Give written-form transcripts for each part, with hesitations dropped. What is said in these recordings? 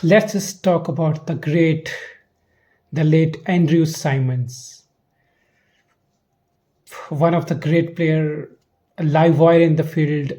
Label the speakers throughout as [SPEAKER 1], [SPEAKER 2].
[SPEAKER 1] Let's just talk about the late Andrew Symonds, one of the great player, a live wire in the field,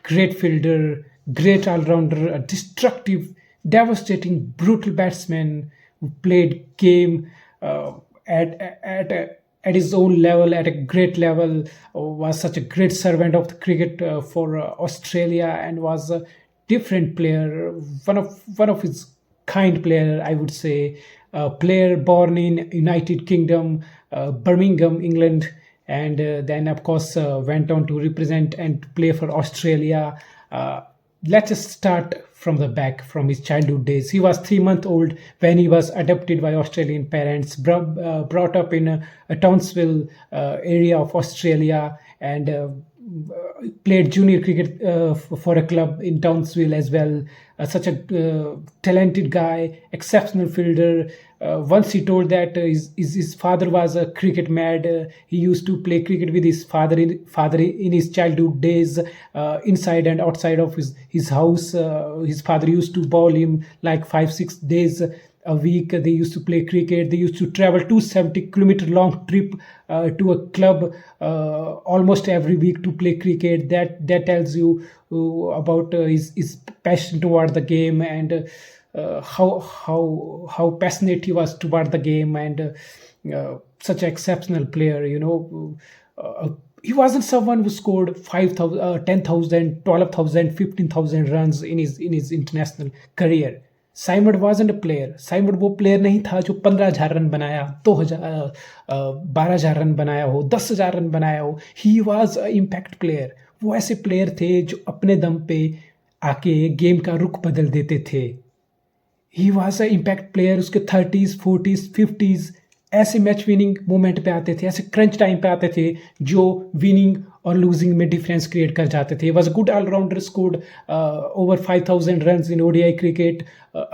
[SPEAKER 1] great fielder, great all-rounder, a destructive, devastating, brutal batsman who played game uh, at his own level, at a great level, was such a great servant of the cricket for Australia, and was a different player, one of his kind player, I would say, a player born in United Kingdom, Birmingham, England, and then of course went on to represent and play for Australia. Uh, let's just start from the back, from his childhood days. He was 3 months old when he was adopted by Australian parents, brought up in a Townsville area of Australia, and played junior cricket for a club in Townsville as well. Such a talented guy, exceptional fielder. Once he told that his father was a cricket mad. He used to play cricket with his father in his childhood days, inside and outside of his house. His father used to bowl him like 5 6 days a week. They used to play cricket. They used to travel 270-kilometer long trip to a club almost every week to play cricket. That tells you about his passion toward the game, and how passionate he was toward the game, and such an exceptional player. He wasn't someone who scored 5,000, 10,000, 12,000, 15,000 runs in his international career. Symonds wasn't a player. Symonds वो player नहीं था जो 15,000 run बनाया, 2,000, 12,000 run बनाया हो, 10,000 run बनाया हो. ही was a impact player. वो ऐसे प्लेयर थे जो अपने दम पे आके गेम का रुख बदल देते थे. He was a impact player. उसके 30s 40s 50s ऐसे मैच विनिंग मोमेंट पे आते थे, ऐसे क्रंच टाइम पे आते थे जो विनिंग और लूजिंग में डिफरेंस क्रिएट कर जाते थे. Was a good allrounder, scored over 5,000 runs in ODI cricket,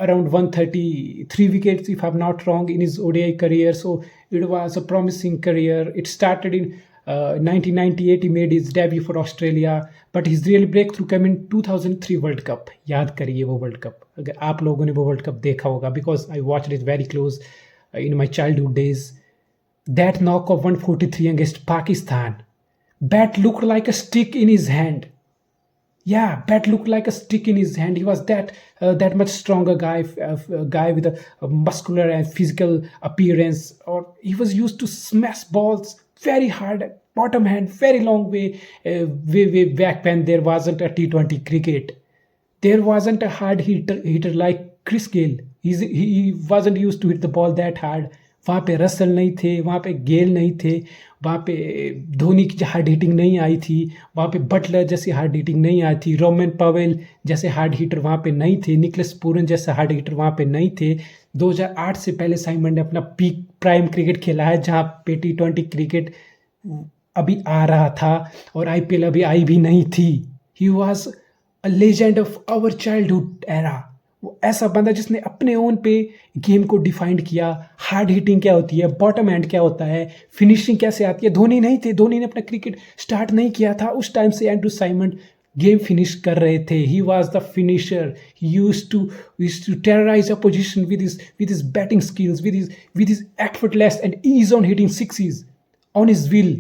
[SPEAKER 1] around 133 wickets if I'm not wrong in his ODI career. So it was a promising career. It started in 1998. He made his debut for Australia, but his real breakthrough came in 2003 World Cup. याद करिए वो world cup, अगर आप लोगों ने वो world cup देखा होगा, because I watched it very close in my childhood days. That knock of 143 against Pakistan. Bat looked like a stick in his hand. Yeah, bat looked like a stick in his hand. He was that much stronger guy with a muscular and physical appearance. Or he was used to smash balls very hard, bottom hand, very long way back when there wasn't a T20 cricket. There wasn't a hard hitter like Chris Gayle. He wasn't used to hit the ball that hard. वहाँ पे Russell नहीं थे, वहाँ पे गेल नहीं थे, वहाँ पे धोनी की हार्ड हिटिंग नहीं आई थी, वहाँ पे बटलर जैसी हार्ड हिटिंग नहीं आई थी, रोमन पवेल जैसे हार्ड हिटर वहाँ पे नहीं थे, निकलस पूरन जैसा हार्ड हिटर वहाँ पे नहीं थे. 2008 से पहले साइमंड ने अपना पीक प्राइम क्रिकेट खेला है, जहाँ पे T20 क्रिकेट अभी आ रहा था और IPL अभी आई भी नहीं थी. He was a legend of our childhood era. वो ऐसा बंदा जिसने अपने ओन पे गेम को डिफाइंड किया. हार्ड हिटिंग क्या होती है, बॉटम एंड क्या होता है, फिनिशिंग कैसे आती है. धोनी नहीं थे, धोनी ने अपना क्रिकेट स्टार्ट नहीं किया था उस टाइम से. एंड्रू साइमंड गेम फिनिश कर रहे थे. He was the finisher. He used to terrorise opposition with his batting skills, with his effortless and ease on hitting sixes on his will.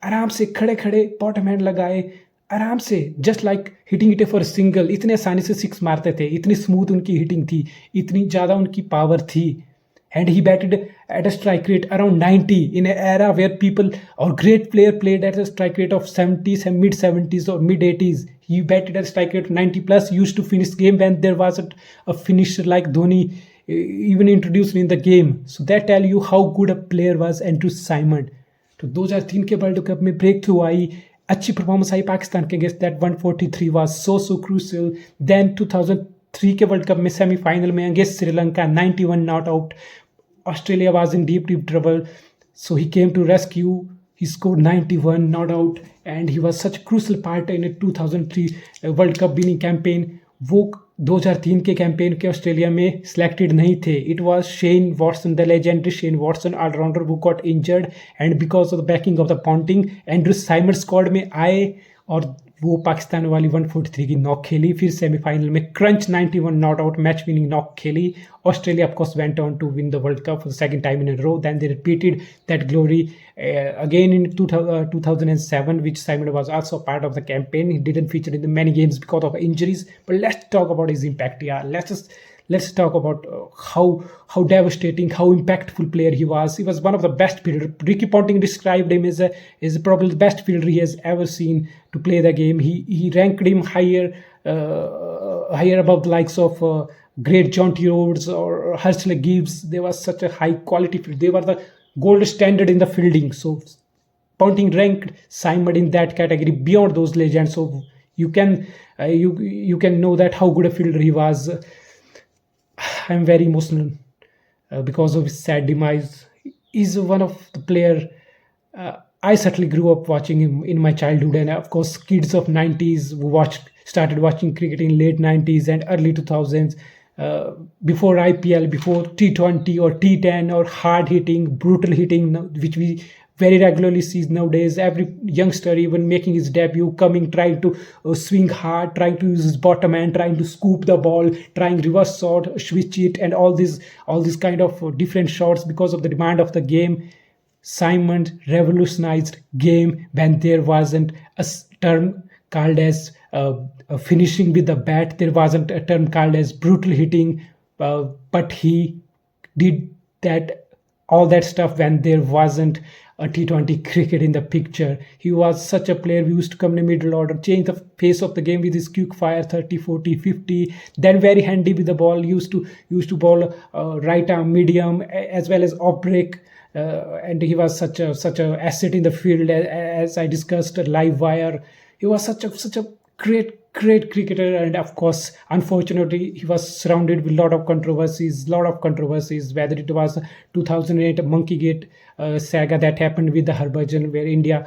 [SPEAKER 1] आराम से खड़े खड़े बॉटम हैंड लगाए, आराम से, just like hitting it for single. इतने आसानी से सिक्स मारते थे, इतनी स्मूथ उनकी हिटिंग थी, इतनी ज़्यादा उनकी पावर थी. And he batted at a strike rate around 90 in era where people are great player played at a strike rate of 70s and mid 70s or mid 80s. He batted at a strike rate 90 plus, used to finish game when there wasn't a finisher like Dhoni even introduced in the game. So that tell you how good a player was Andrew Symonds. तो 2003 के world cup में break through आई, अच्छी performance आई पाकिस्तान के against. That 143 was so crucial. Then 2003 के world cup में semifinal में against Sri Lanka 91 not out. Australia was in deep trouble, so he came to rescue. He scored 91 not out and he was such crucial part in 2003 world cup winning campaign. वो 2003 के campaign के Australia में selected नहीं थे. It was Shane Watson, the legendary Shane Watson allrounder, who got injured, and because of the backing of the Ponting Andrew Symonds squad में आए और वो पाकिस्तान वाली 143 की नॉक खेली, फिर सेमीफाइनल में crunch 91 not out match winning knock खेली. Australia, of course, went on to win the World Cup for the second time in a row. Then they repeated that glory again in 2007, which Simon was also part of the campaign. He didn't feature in the many games because of injuries. But let's talk about his impact. Yeah, let's talk about how devastating, how impactful player he was. He was one of the best fielder. Ricky Ponting described him as probably the best fielder he has ever seen to play the game. He ranked him higher above the likes of great John T. Rhodes or Herschel Gibbs. They were such a high quality field. They were the gold standard in the fielding. So Ponting ranked Simon in that category beyond those legends. So you can you can know that how good a fielder he was. I'm very emotional because of his sad demise. He's one of the player. I certainly grew up watching him in my childhood, and of course, kids of 90s who started watching cricket in late 90s and early 2000s. Before IPL, before T20 or T10 or hard hitting, brutal hitting, which we very regularly see nowadays. Every youngster, even making his debut, coming, trying to swing hard, trying to use his bottom end, trying to scoop the ball, trying reverse shot, switch it, and all these kind of different shots because of the demand of the game. Symonds revolutionized game when there wasn't term called as finishing with the bat. There wasn't a term called as brutal hitting, but he did that all that stuff when there wasn't a T20 cricket in the picture. He was such a player who used to come in the middle order, change the face of the game with his quick fire 30, 40, 50. Then very handy with the ball, used to bowl right arm medium as well as off break. And he was such a asset in the field, as I discussed, a live wire. He was such a great cricketer, and of course, unfortunately, he was surrounded with lot of controversies. Whether it was 2008 Monkey Gate saga that happened with the Harbhajan, where India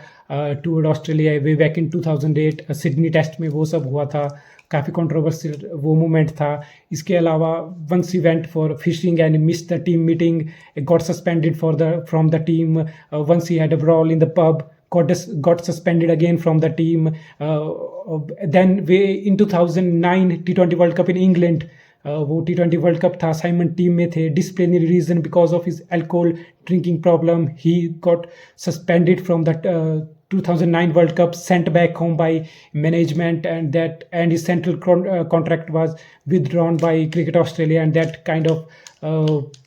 [SPEAKER 1] toured Australia way back in 2008, Sydney test में वो सब हुआ था. काफ़ी controversial वो moment था. इसके अलावा once he went for fishing and miss the team meeting, got suspended from the team. Once he had a brawl in the pub, got suspended again from the team. Then in 2009 T20 World Cup in England, वो T20 world cup था, Symonds team में थे. Disciplinary reason because of his alcohol drinking problem, he got suspended from the 2009 World Cup, sent back home by management, and his central contract was withdrawn by Cricket Australia, and that kind of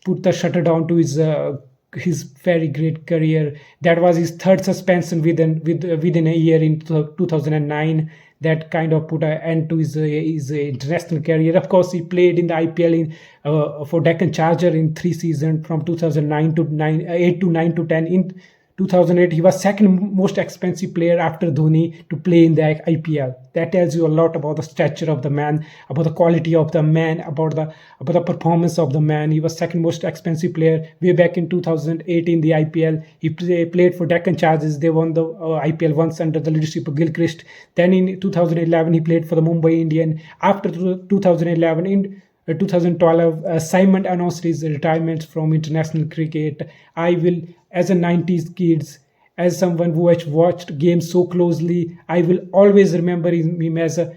[SPEAKER 1] put the shutter down to his very great career. That was his third suspension within a year in 2009. That kind of put an end to his international career. Of course, he played in the IPL for Deccan Charger in 3 seasons from 2009 to 8 to 9 to 10. In 2008, he was second most expensive player after Dhoni to play in the IPL. That tells you a lot about the stature of the man, about the quality of the man, about the performance of the man. He was second most expensive player way back in 2008 in the IPL. He played for Deccan Chargers. They won the IPL once under the leadership of Gilchrist. Then in 2011, he played for the Mumbai Indian. After 2011, in 2012, Simon announced his retirement from international cricket. I will, as a 90s kids, as someone who has watched games so closely, I will always remember him as a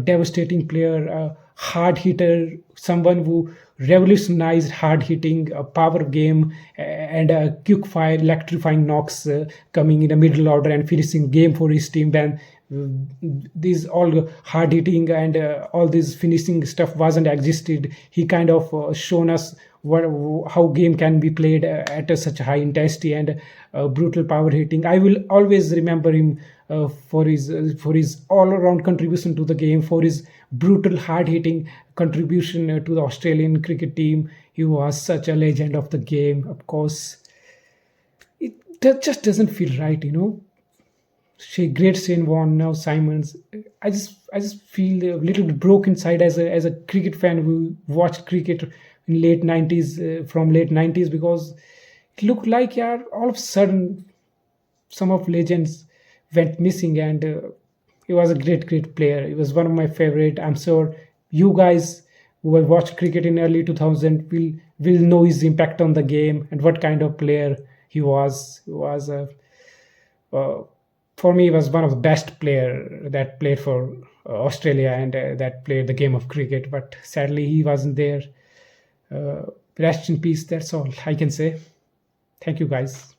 [SPEAKER 1] devastating player, a hard hitter, someone who revolutionized hard hitting, a power game, and a quick fire, electrifying knocks, coming in the middle order and finishing game for his team. When these all hard hitting and all this finishing stuff wasn't existed, he kind of shown us how game can be played at such a high intensity and brutal power hitting. I will always remember him for his all around contribution to the game, for his brutal hard hitting contribution to the Australian cricket team. He was such a legend of the game. Of course, it just doesn't feel right. Great Shane Warne, now Symonds. I just feel a little bit broke inside as a cricket fan who watched cricket in late 90s, from late 90s, because it looked like, yeah, all of a sudden some of legends went missing, and he was a great player. He was one of my favorite. I'm sure you guys who have watched cricket in early 2000 will know his impact on the game and what kind of player he was. He was a For me, he was one of the best player that played for Australia and that played the game of cricket. But sadly, he wasn't there. Rest in peace. That's all I can say. Thank you, guys.